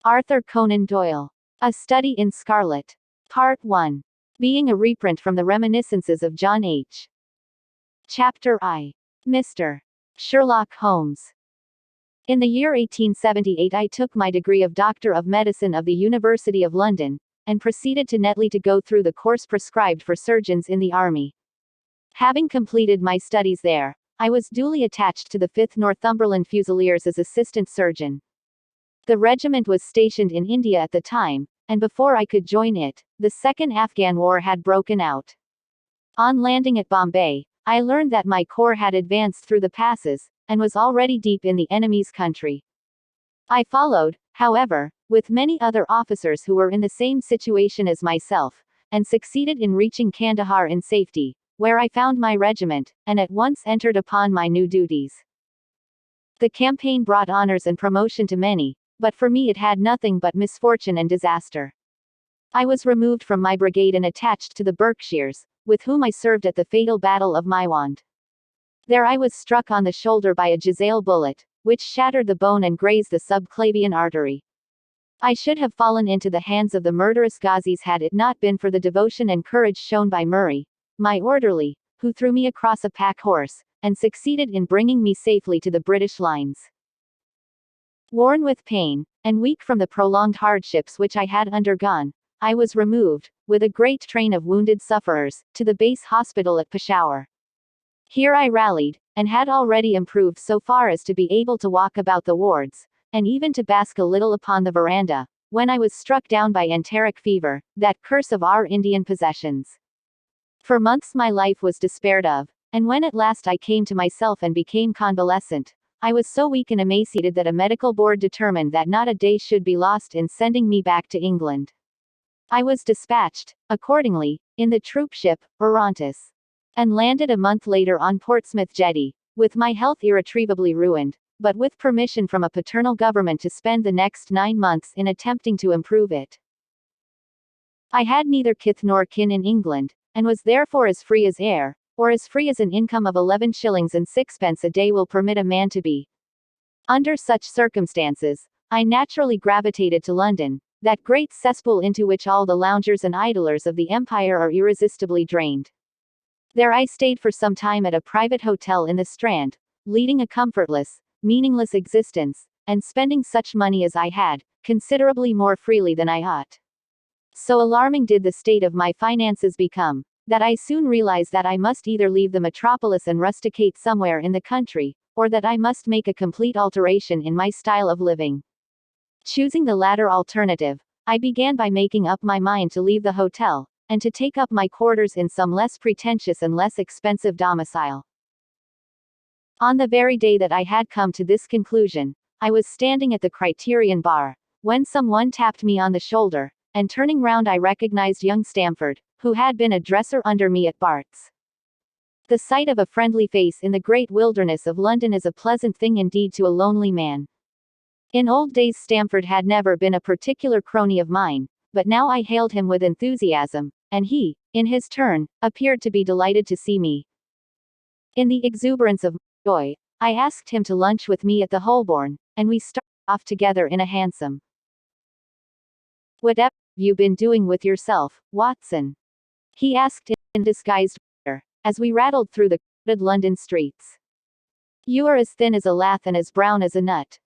Arthur Conan Doyle. A Study in Scarlet. Part 1. Being a reprint from the reminiscences of John H. Chapter I. Mr. Sherlock Holmes. In the year 1878 I took my degree of Doctor of Medicine of the University of London, and proceeded to Netley to go through the course prescribed for surgeons in the army. Having completed my studies there, I was duly attached to the 5th Northumberland Fusiliers as assistant surgeon. The regiment was stationed in India at the time, and before I could join it, the Second Afghan War had broken out. On landing at Bombay, I learned that my corps had advanced through the passes, and was already deep in the enemy's country. I followed, however, with many other officers who were in the same situation as myself, and succeeded in reaching Kandahar in safety, where I found my regiment, and at once entered upon my new duties. The campaign brought honors and promotion to many, but for me it had nothing but misfortune and disaster. I was removed from my brigade and attached to the Berkshires, with whom I served at the fatal Battle of Maiwand. There I was struck on the shoulder by a Jezail bullet, which shattered the bone and grazed the subclavian artery. I should have fallen into the hands of the murderous Ghazis had it not been for the devotion and courage shown by Murray, my orderly, who threw me across a pack horse, and succeeded in bringing me safely to the British lines. Worn with pain, and weak from the prolonged hardships which I had undergone, I was removed, with a great train of wounded sufferers, to the base hospital at Peshawar. Here I rallied, and had already improved so far as to be able to walk about the wards, and even to bask a little upon the veranda, when I was struck down by enteric fever, that curse of our Indian possessions. For months my life was despaired of, and when at last I came to myself and became convalescent, I was so weak and emaciated that a medical board determined that not a day should be lost in sending me back to England. I was dispatched, accordingly, in the troop ship, Orontes, and landed a month later on Portsmouth jetty, with my health irretrievably ruined, but with permission from a paternal government to spend the next 9 months in attempting to improve it. I had neither kith nor kin in England, and was therefore as free as air, or as free as an income of 11 shillings and sixpence a day will permit a man to be. Under such circumstances, I naturally gravitated to London, that great cesspool into which all the loungers and idlers of the empire are irresistibly drained. There I stayed for some time at a private hotel in the Strand, leading a comfortless, meaningless existence, and spending such money as I had, considerably more freely than I ought. So alarming did the state of my finances become, that I soon realized that I must either leave the metropolis and rusticate somewhere in the country, or that I must make a complete alteration in my style of living. Choosing the latter alternative, I began by making up my mind to leave the hotel, and to take up my quarters in some less pretentious and less expensive domicile. On the very day that I had come to this conclusion, I was standing at the Criterion bar, when someone tapped me on the shoulder, and turning round I recognized young Stamford, who had been a dresser under me at Bart's. The sight of a friendly face in the great wilderness of London is a pleasant thing indeed to a lonely man. In old days Stamford had never been a particular crony of mine, but now I hailed him with enthusiasm, and he, in his turn, appeared to be delighted to see me. In the exuberance of my joy, I asked him to lunch with me at the Holborn, and we started off together in a hansom. "Whatever have you been doing with yourself, Watson?" he asked in disguised wonder, as we rattled through the crowded London streets. "You are as thin as a lath and as brown as a nut."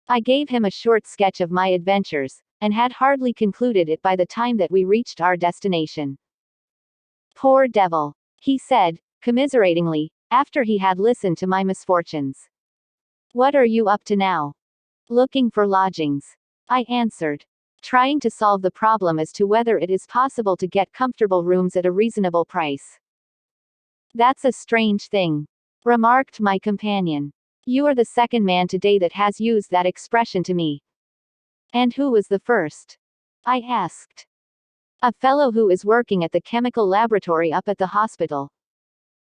I gave him a short sketch of my adventures, and had hardly concluded it by the time that we reached our destination. "Poor devil," he said, commiseratingly, after he had listened to my misfortunes. "What are you up to now?" "Looking for lodgings," I answered, trying to solve the problem as to whether it is possible to get comfortable rooms at a reasonable price. "That's a strange thing," remarked my companion. "You are the second man today that has used that expression to me." "And who was the first?" I asked. "A fellow who is working at the chemical laboratory up at the hospital.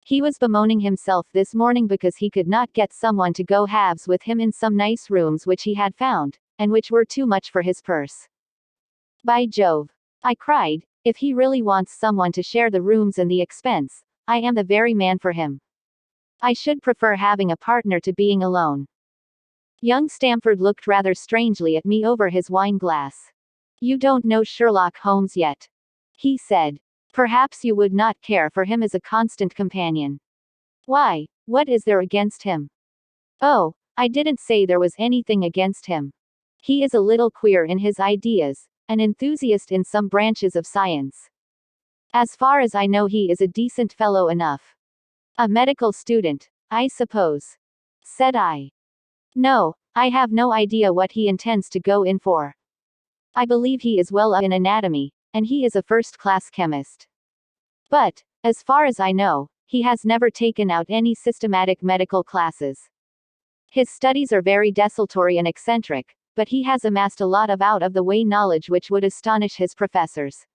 He was bemoaning himself this morning because he could not get someone to go halves with him in some nice rooms which he had found, and which were too much for his purse." "By Jove!" I cried, "if he really wants someone to share the rooms and the expense, I am the very man for him. I should prefer having a partner to being alone." Young Stamford looked rather strangely at me over his wine glass. You don't know Sherlock Holmes yet, he said. Perhaps you would not care for him as a constant companion. Why, what is there against him? Oh, I didn't say there was anything against him. He is a little queer in his ideas, an enthusiast in some branches of science. As far as I know, he is a decent fellow enough. A medical student, I suppose, said I. No, I have no idea what he intends to go in for. I believe he is well up in anatomy, and he is a first-class chemist. But, as far as I know, he has never taken out any systematic medical classes. His studies are very desultory and eccentric, but he has amassed a lot of out-of-the-way knowledge which would astonish his professors.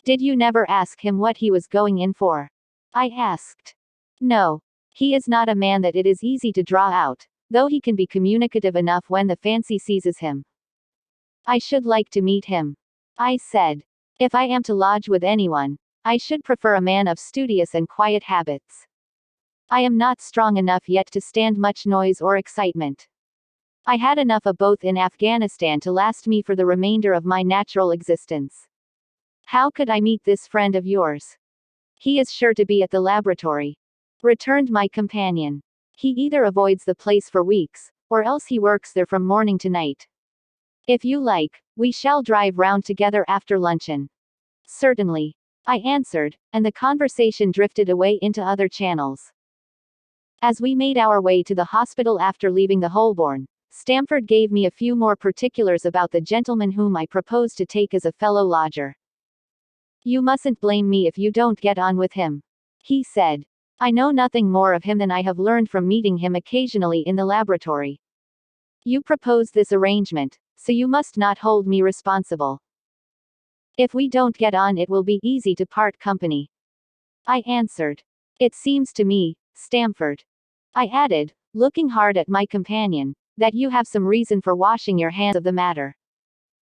Did you never ask him what he was going in for? I asked. No. He is not a man that it is easy to draw out, though he can be communicative enough when the fancy seizes him. I should like to meet him, I said. If I am to lodge with anyone, I should prefer a man of studious and quiet habits. I am not strong enough yet to stand much noise or excitement. I had enough of both in Afghanistan to last me for the remainder of my natural existence. How could I meet this friend of yours? He is sure to be at the laboratory, returned my companion. He either avoids the place for weeks, or else he works there from morning to night. If you like, we shall drive round together after luncheon. Certainly, I answered, and the conversation drifted away into other channels. As we made our way to the hospital after leaving the Holborn, Stamford gave me a few more particulars about the gentleman whom I proposed to take as a fellow lodger. You mustn't blame me if you don't get on with him, he said. I know nothing more of him than I have learned from meeting him occasionally in the laboratory. You proposed this arrangement, so you must not hold me responsible. If we don't get on, it will be easy to part company, I answered. It seems to me, Stamford, I added, looking hard at my companion, that you have some reason for washing your hands of the matter.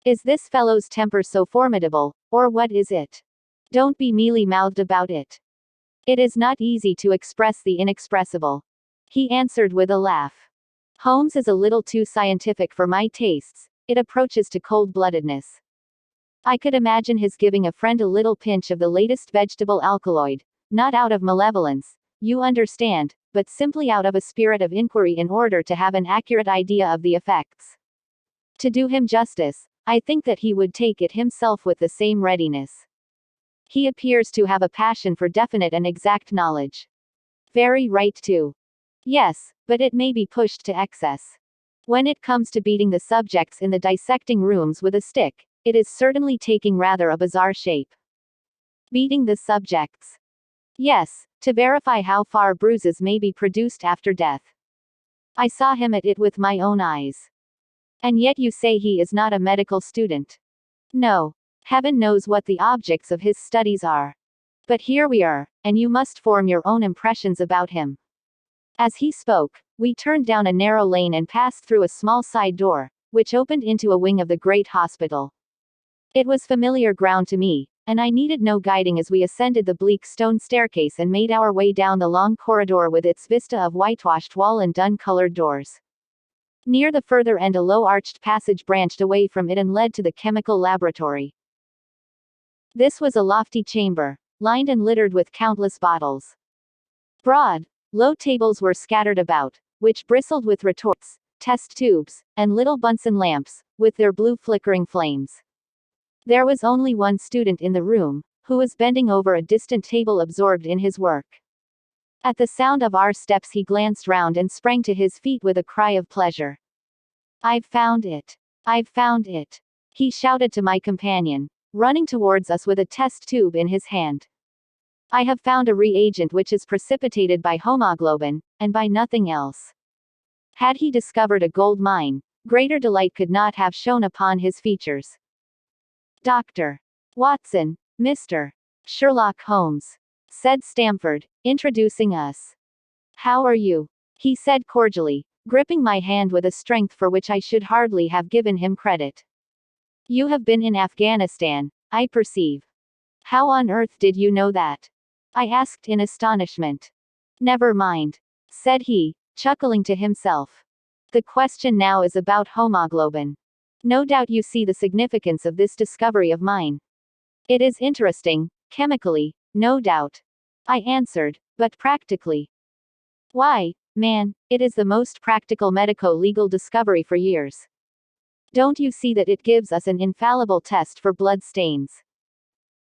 Is this fellow's temper so formidable, or what is it? Don't be mealy-mouthed about it. It is not easy to express the inexpressible, he answered with a laugh. Holmes is a little too scientific for my tastes, it approaches to cold-bloodedness. I could imagine his giving a friend a little pinch of the latest vegetable alkaloid, not out of malevolence, you understand, but simply out of a spirit of inquiry in order to have an accurate idea of the effects. To do him justice, I think that he would take it himself with the same readiness. He appears to have a passion for definite and exact knowledge. Very right too. Yes, but it may be pushed to excess. When it comes to beating the subjects in the dissecting rooms with a stick, it is certainly taking rather a bizarre shape. Beating the subjects. Yes, to verify how far bruises may be produced after death. I saw him at it with my own eyes. And yet you say he is not a medical student. No. Heaven knows what the objects of his studies are. But here we are, and you must form your own impressions about him. As he spoke, we turned down a narrow lane and passed through a small side door, which opened into a wing of the great hospital. It was familiar ground to me, and I needed no guiding as we ascended the bleak stone staircase and made our way down the long corridor with its vista of whitewashed wall and dun-colored doors. Near the further end, a low-arched passage branched away from it and led to the chemical laboratory. This was a lofty chamber, lined and littered with countless bottles. Broad, low tables were scattered about, which bristled with retorts, test tubes, and little Bunsen lamps, with their blue flickering flames. There was only one student in the room, who was bending over a distant table absorbed in his work. At the sound of our steps he glanced round and sprang to his feet with a cry of pleasure. I've found it! I've found it! He shouted to my companion, running towards us with a test tube in his hand. I have found a reagent which is precipitated by hemoglobin, and by nothing else. Had he discovered a gold mine, greater delight could not have shone upon his features. Dr. Watson, Mr. Sherlock Holmes, said Stamford, introducing us. How are you? He said cordially, gripping my hand with a strength for which I should hardly have given him credit. You have been in Afghanistan, I perceive. How on earth did you know that? I asked in astonishment. Never mind, said he, chuckling to himself. The question now is about hemoglobin. No doubt you see the significance of this discovery of mine. It is interesting, chemically, no doubt. I answered, but practically. Why, man, it is the most practical medico-legal discovery for years. Don't you see that it gives us an infallible test for blood stains?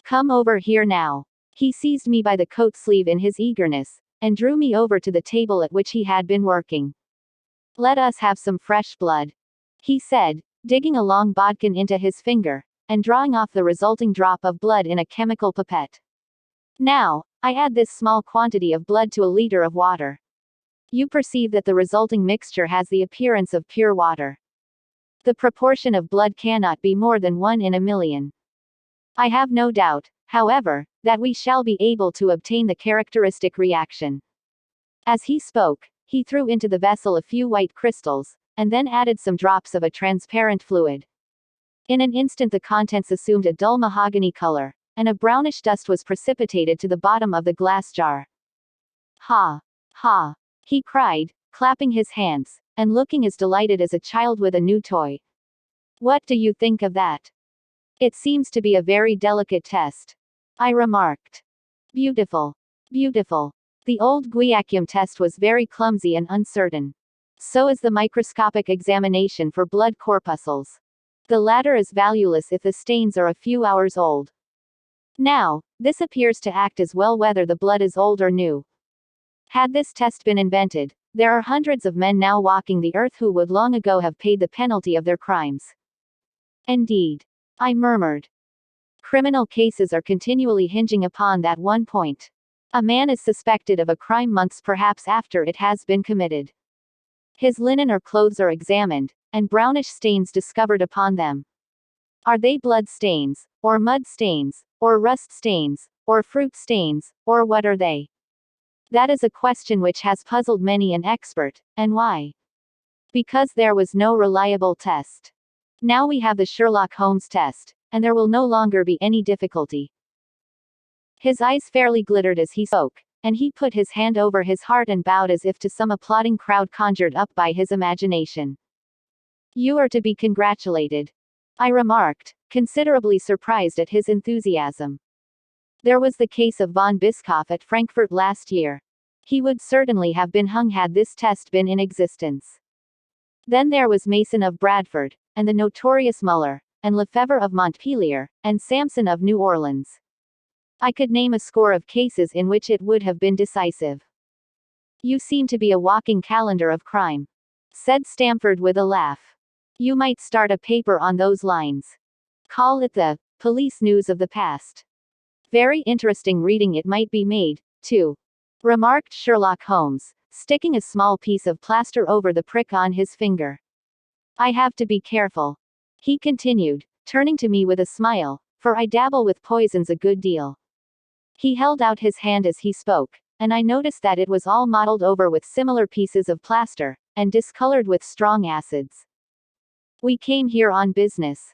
Come over here now. He seized me by the coat sleeve in his eagerness, and drew me over to the table at which he had been working. Let us have some fresh blood, he said, digging a long bodkin into his finger, and drawing off the resulting drop of blood in a chemical pipette. Now, I add this small quantity of blood to a liter of water. You perceive that the resulting mixture has the appearance of pure water. The proportion of blood cannot be more than 1 in a million. I have no doubt, however, that we shall be able to obtain the characteristic reaction. As he spoke, he threw into the vessel a few white crystals, and then added some drops of a transparent fluid. In an instant the contents assumed a dull mahogany color, and a brownish dust was precipitated to the bottom of the glass jar. Ha! Ha! He cried, clapping his hands, and looking as delighted as a child with a new toy. What do you think of that? It seems to be a very delicate test, I remarked. Beautiful. Beautiful. The old Guillacium test was very clumsy and uncertain. So is the microscopic examination for blood corpuscles. The latter is valueless if the stains are a few hours old. Now, this appears to act as well whether the blood is old or new. Had this test been invented, there are hundreds of men now walking the earth who would long ago have paid the penalty of their crimes. Indeed, I murmured. Criminal cases are continually hinging upon that one point. A man is suspected of a crime months perhaps after it has been committed. His linen or clothes are examined, and brownish stains discovered upon them. Are they blood stains, or mud stains, or rust stains, or fruit stains, or what are they? That is a question which has puzzled many an expert, and why? Because there was no reliable test. Now we have the Sherlock Holmes test, and there will no longer be any difficulty. His eyes fairly glittered as he spoke, and he put his hand over his heart and bowed as if to some applauding crowd conjured up by his imagination. You are to be congratulated, I remarked, considerably surprised at his enthusiasm. There was the case of von Bischoff at Frankfurt last year. He would certainly have been hung had this test been in existence. Then there was Mason of Bradford, and the notorious Muller, and Lefebvre of Montpellier, and Samson of New Orleans. I could name a score of cases in which it would have been decisive. You seem to be a walking calendar of crime, said Stamford with a laugh. You might start a paper on those lines. Call it the police news of the past. Very interesting reading it might be made, too, remarked Sherlock Holmes, sticking a small piece of plaster over the prick on his finger. I have to be careful, he continued, turning to me with a smile, for I dabble with poisons a good deal. He held out his hand as he spoke, and I noticed that it was all mottled over with similar pieces of plaster, and discolored with strong acids. We came here on business,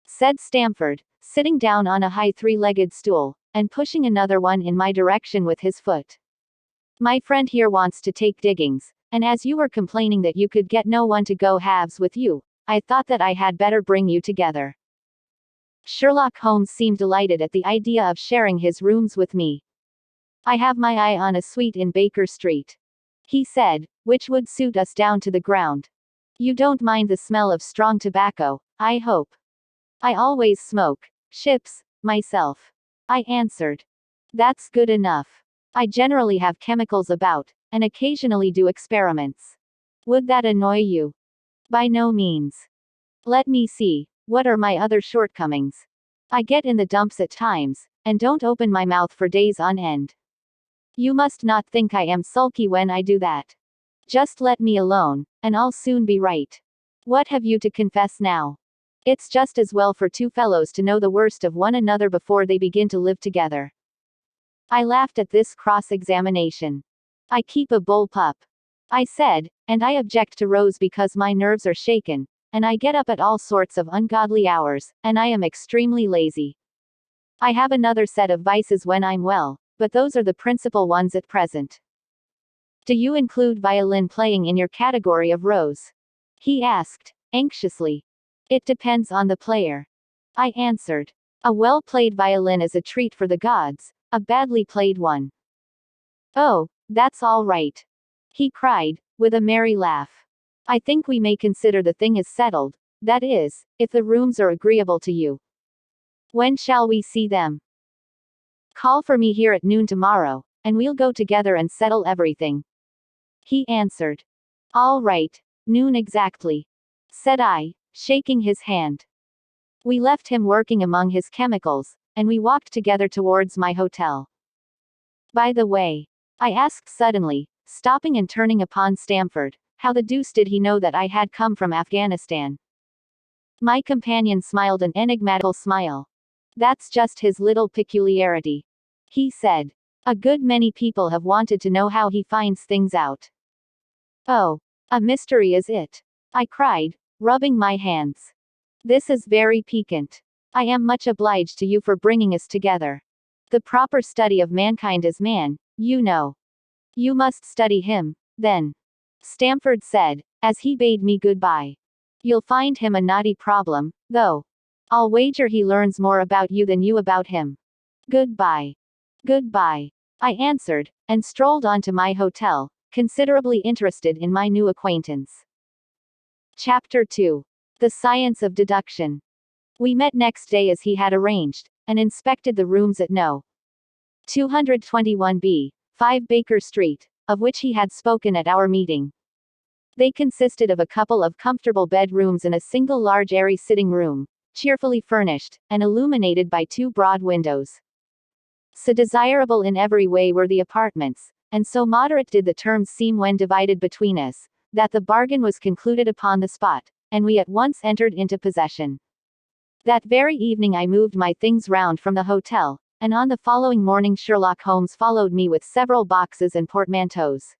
said Stamford, sitting down on a high three-legged stool, and pushing another one in my direction with his foot. My friend here wants to take diggings, and as you were complaining that you could get no one to go halves with you, I thought that I had better bring you together. Sherlock Holmes seemed delighted at the idea of sharing his rooms with me. I have my eye on a suite in Baker Street, he said, which would suit us down to the ground. You don't mind the smell of strong tobacco, I hope. I always smoke ships, myself, I answered. That's good enough. I generally have chemicals about, and occasionally do experiments. Would that annoy you? By no means. Let me see, what are my other shortcomings? I get in the dumps at times, and don't open my mouth for days on end. You must not think I am sulky when I do that. Just let me alone, and I'll soon be right. What have you to confess now? It's just as well for two fellows to know the worst of one another before they begin to live together. I laughed at this cross-examination. I keep a bull pup, I said, and I object to rows because my nerves are shaken, and I get up at all sorts of ungodly hours, and I am extremely lazy. I have another set of vices when I'm well, but those are the principal ones at present. Do you include violin playing in your category of rows? he asked, anxiously. It depends on the player. I answered. A well-played violin is a treat for the gods, a badly played one. Oh, that's all right. He cried, with a merry laugh. I think we may consider the thing as settled, that is, if the rooms are agreeable to you. When shall we see them? Call for me here at noon tomorrow, and we'll go together and settle everything. He answered. All right, noon exactly, said I, shaking his hand. We left him working among his chemicals, and we walked together towards my hotel. By the way, I asked suddenly, stopping and turning upon Stamford, how the deuce did he know that I had come from Afghanistan? My companion smiled an enigmatical smile. That's just his little peculiarity, he said. A good many people have wanted to know how he finds things out. Oh, a mystery is it? I cried, rubbing my hands. This is very piquant. I am much obliged to you for bringing us together. The proper study of mankind is man, you know. You must study him, then, Stamford said, as he bade me goodbye. You'll find him a knotty problem, though. I'll wager he learns more about you than you about him. Goodbye. Goodbye, I answered, and strolled on to my hotel, considerably interested in my new acquaintance. Chapter 2. The Science of Deduction. We met next day as he had arranged, and inspected the rooms at No. 221B, 5 Baker Street, of which he had spoken at our meeting. They consisted of a couple of comfortable bedrooms and a single large airy sitting room, cheerfully furnished, and illuminated by 2 broad windows. So desirable in every way were the apartments, and so moderate did the terms seem when divided between us, that the bargain was concluded upon the spot, and we at once entered into possession. That very evening I moved my things round from the hotel, and on the following morning Sherlock Holmes followed me with several boxes and portmanteaus.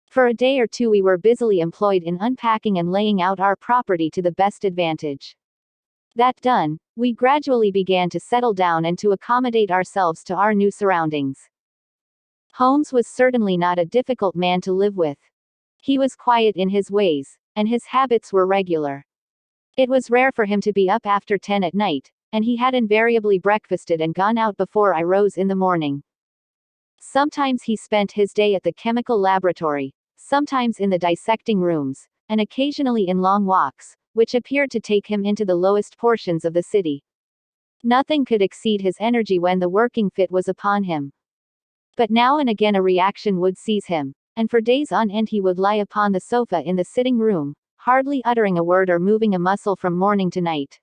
For a day or two we were busily employed in unpacking and laying out our property to the best advantage. That done, we gradually began to settle down and to accommodate ourselves to our new surroundings. Holmes was certainly not a difficult man to live with. He was quiet in his ways, and his habits were regular. It was rare for him to be up after 10 at night, and he had invariably breakfasted and gone out before I rose in the morning. Sometimes he spent his day at the chemical laboratory, sometimes in the dissecting rooms, and occasionally in long walks, which appeared to take him into the lowest portions of the city. Nothing could exceed his energy when the working fit was upon him. But now and again a reaction would seize him, and for days on end he would lie upon the sofa in the sitting room, hardly uttering a word or moving a muscle from morning to night.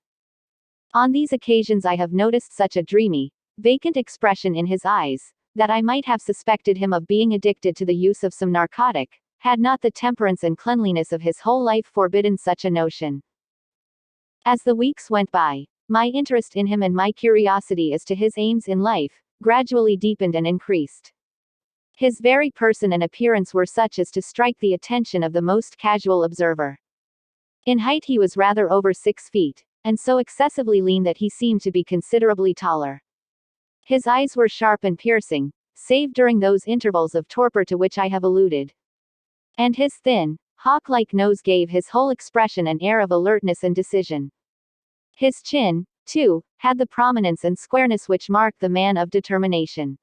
On these occasions I have noticed such a dreamy, vacant expression in his eyes, that I might have suspected him of being addicted to the use of some narcotic, had not the temperance and cleanliness of his whole life forbidden such a notion. As the weeks went by, my interest in him and my curiosity as to his aims in life, gradually deepened and increased. His very person and appearance were such as to strike the attention of the most casual observer. In height he was rather over 6 feet, and so excessively lean that he seemed to be considerably taller. His eyes were sharp and piercing, save during those intervals of torpor to which I have alluded. And his thin, hawk-like nose gave his whole expression an air of alertness and decision. His chin, too, had the prominence and squareness which mark the man of determination.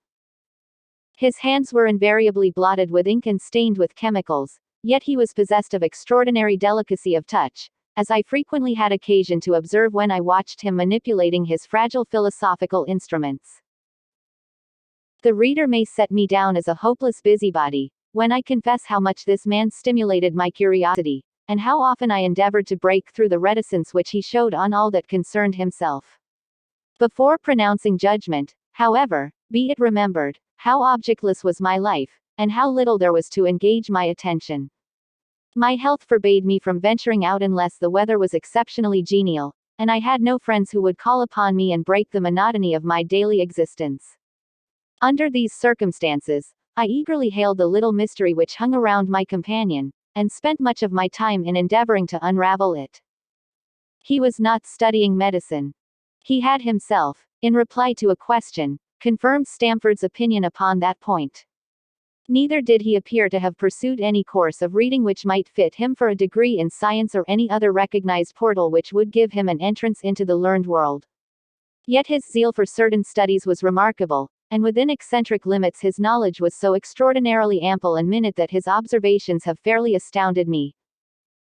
His hands were invariably blotted with ink and stained with chemicals, yet he was possessed of extraordinary delicacy of touch, as I frequently had occasion to observe when I watched him manipulating his fragile philosophical instruments. The reader may set me down as a hopeless busybody, when I confess how much this man stimulated my curiosity, and how often I endeavored to break through the reticence which he showed on all that concerned himself. Before pronouncing judgment, however, be it remembered, how objectless was my life, and how little there was to engage my attention. My health forbade me from venturing out unless the weather was exceptionally genial, and I had no friends who would call upon me and break the monotony of my daily existence. Under these circumstances, I eagerly hailed the little mystery which hung around my companion, and spent much of my time in endeavoring to unravel it. He was not studying medicine. He had himself, in reply to a question, confirmed Stamford's opinion upon that point. Neither did he appear to have pursued any course of reading which might fit him for a degree in science or any other recognized portal which would give him an entrance into the learned world. Yet his zeal for certain studies was remarkable, and within eccentric limits his knowledge was so extraordinarily ample and minute that his observations have fairly astounded me.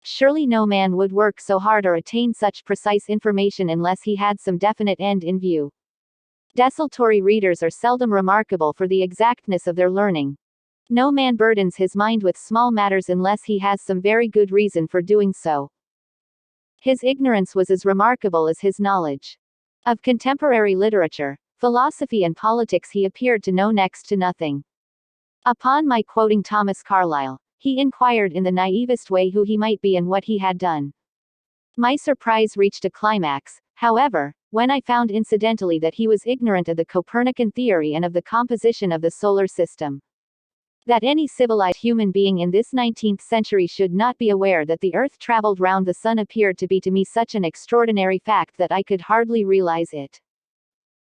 Surely no man would work so hard or attain such precise information unless he had some definite end in view. Desultory readers are seldom remarkable for the exactness of their learning. No man burdens his mind with small matters unless he has some very good reason for doing so. His ignorance was as remarkable as his knowledge. Of contemporary literature, philosophy and politics he appeared to know next to nothing. Upon my quoting Thomas Carlyle, he inquired in the naivest way who he might be and what he had done. My surprise reached a climax, however, when I found incidentally that he was ignorant of the Copernican theory and of the composition of the solar system. That any civilized human being in this 19th century should not be aware that the Earth traveled round the Sun appeared to be to me such an extraordinary fact that I could hardly realize it.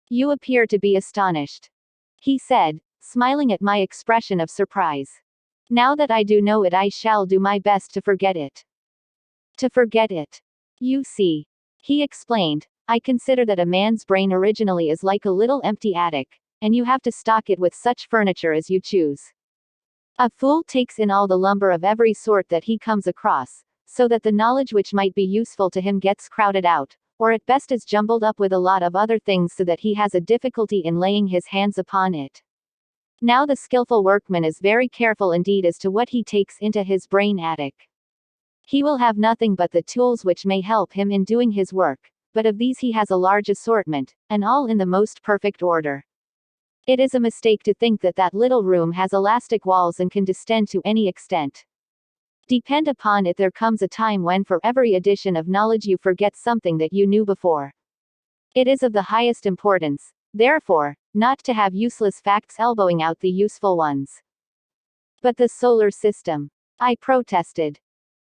You appear to be astonished, he said, smiling at my expression of surprise. Now that I do know it, I shall do my best to forget it. To forget it. You see, he explained, I consider that a man's brain originally is like a little empty attic, and you have to stock it with such furniture as you choose. A fool takes in all the lumber of every sort that he comes across, so that the knowledge which might be useful to him gets crowded out, or at best is jumbled up with a lot of other things so that he has a difficulty in laying his hands upon it. Now the skillful workman is very careful indeed as to what he takes into his brain attic. He will have nothing but the tools which may help him in doing his work, but of these he has a large assortment, and all in the most perfect order. It is a mistake to think that that little room has elastic walls and can distend to any extent. Depend upon it, there comes a time when for every addition of knowledge you forget something that you knew before. It is of the highest importance, therefore, not to have useless facts elbowing out the useful ones. But the solar system, I protested.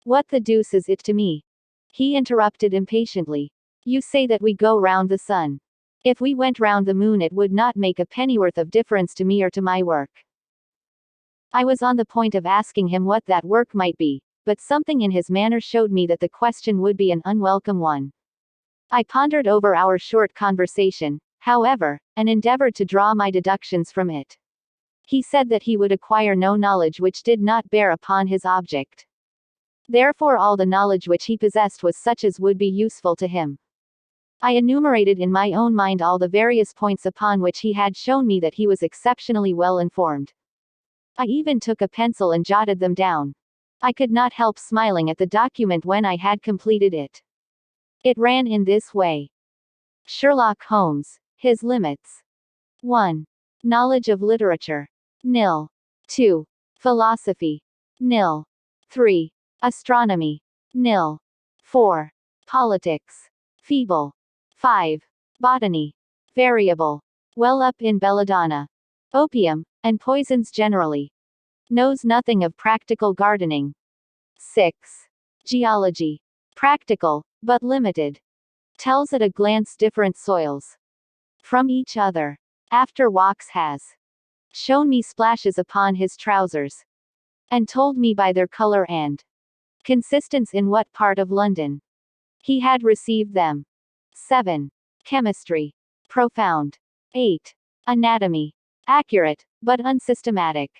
What the deuce is it to me? He interrupted impatiently. You say that we go round the sun. If we went round the moon it would not make a pennyworth of difference to me or to my work. I was on the point of asking him what that work might be, but something in his manner showed me that the question would be an unwelcome one. I pondered over our short conversation, however, and endeavored to draw my deductions from it. He said that he would acquire no knowledge which did not bear upon his object. Therefore all the knowledge which he possessed was such as would be useful to him. I enumerated in my own mind all the various points upon which he had shown me that he was exceptionally well informed. I even took a pencil and jotted them down. I could not help smiling at the document when I had completed it. It ran in this way. Sherlock Holmes, his limits. 1. Knowledge of literature. Nil. 2. Philosophy. Nil. 3. Astronomy. Nil. 4. Politics. Feeble. 5. Botany. Variable. Well up in belladonna. Opium, and poisons generally. Knows nothing of practical gardening. 6. Geology. Practical, but limited. Tells at a glance different soils from each other. After walks has shown me splashes upon his trousers, and told me by their color and consistence in what part of London he had received them. 7. Chemistry. Profound. 8. Anatomy. Accurate, but unsystematic.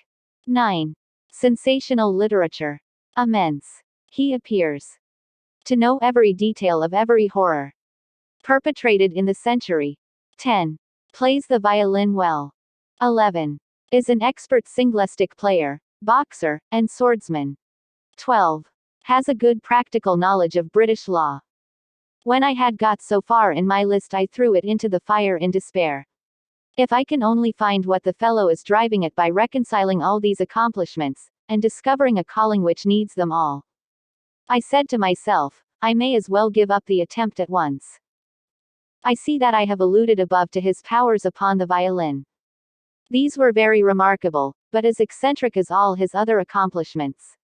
9. Sensational literature. Immense. He appears to know every detail of every horror perpetrated in the century. 10. Plays the violin well. 11. Is an expert singlistic player, boxer, and swordsman. 12. Has a good practical knowledge of British law. When I had got so far in my list I threw it into the fire in despair. If I can only find what the fellow is driving at by reconciling all these accomplishments, and discovering a calling which needs them all, I said to myself, I may as well give up the attempt at once. I see that I have alluded above to his powers upon the violin. These were very remarkable, but as eccentric as all his other accomplishments.